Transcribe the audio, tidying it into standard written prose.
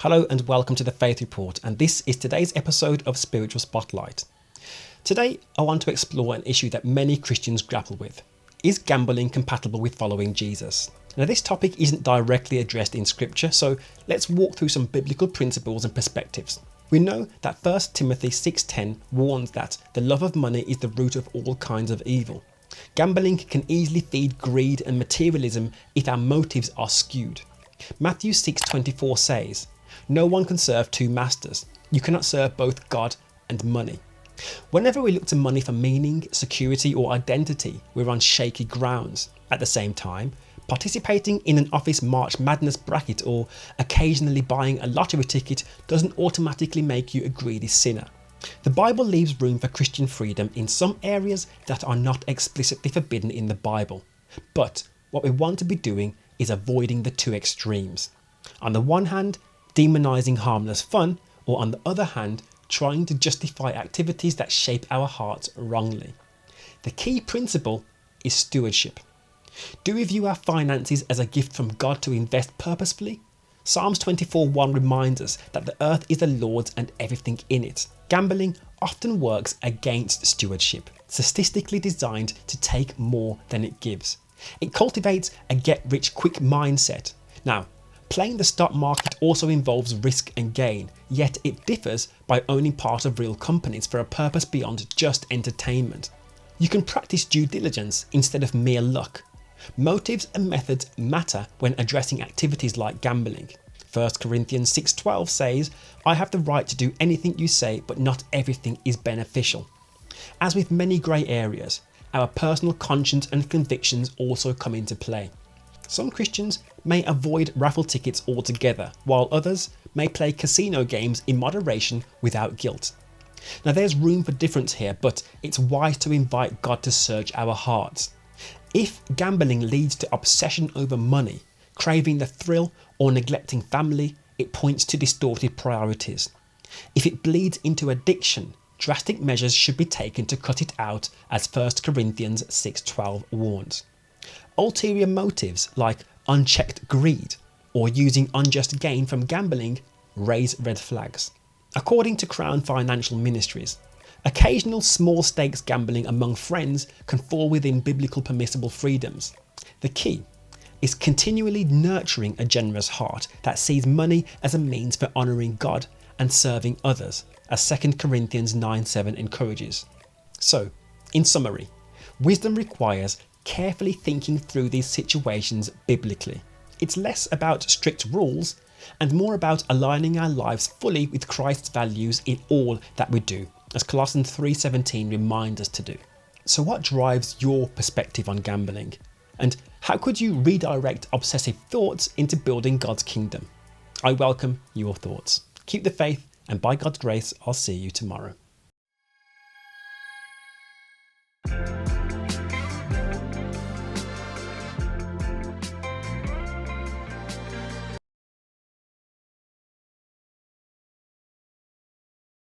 Hello and welcome to the Faith Report, and this is today's episode of Spiritual Spotlight. Today I want to explore an issue that many Christians grapple with. Is gambling compatible with following Jesus? Now, this topic isn't directly addressed in scripture, so let's walk through some biblical principles and perspectives. We know that 1 Timothy 6:10 warns that the love of money is the root of all kinds of evil. Gambling can easily feed greed and materialism if our motives are skewed. Matthew 6:24 says, "No one can serve two masters. You cannot serve both God and money." Whenever we look to money for meaning, security or identity, we're on shaky grounds. At the same time, participating in an office March Madness bracket or occasionally buying a lottery ticket doesn't automatically make you a greedy sinner. The Bible leaves room for Christian freedom in some areas that are not explicitly forbidden in the Bible. But what we want to be doing is avoiding the two extremes. On the one hand, demonizing harmless fun, or on the other hand, trying to justify activities that shape our hearts wrongly. The key principle is stewardship. Do we view our finances as a gift from God to invest purposefully? Psalms 24:1 reminds us that the earth is the Lord's and everything in it. Gambling often works against stewardship, statistically designed to take more than it gives. It cultivates a get-rich-quick mindset. Now, playing the stock market also involves risk and gain, yet it differs by owning part of real companies for a purpose beyond just entertainment. You can practice due diligence instead of mere luck. Motives and methods matter when addressing activities like gambling. 1 Corinthians 6:12 says, "I have the right to do anything you say, but not everything is beneficial." As with many grey areas, our personal conscience and convictions also come into play. Some Christians may avoid raffle tickets altogether, while others may play casino games in moderation without guilt. Now, there's room for difference here, but it's wise to invite God to search our hearts. If gambling leads to obsession over money, craving the thrill, or neglecting family, it points to distorted priorities. If it bleeds into addiction, drastic measures should be taken to cut it out, as 1 Corinthians 6:12 warns. Ulterior motives like unchecked greed or using unjust gain from gambling raise red flags. According to Crown Financial Ministries, occasional small stakes gambling among friends can fall within biblical permissible freedoms. The key is continually nurturing a generous heart that sees money as a means for honouring God and serving others, as 2 Corinthians 9:7 encourages. So, in summary, wisdom requires carefully thinking through these situations biblically. It's less about strict rules and more about aligning our lives fully with Christ's values in all that we do, as Colossians 3:17 reminds us to do. So what drives your perspective on gambling? And how could you redirect obsessive thoughts into building God's kingdom? I welcome your thoughts. Keep the faith, and by God's grace, I'll see you tomorrow.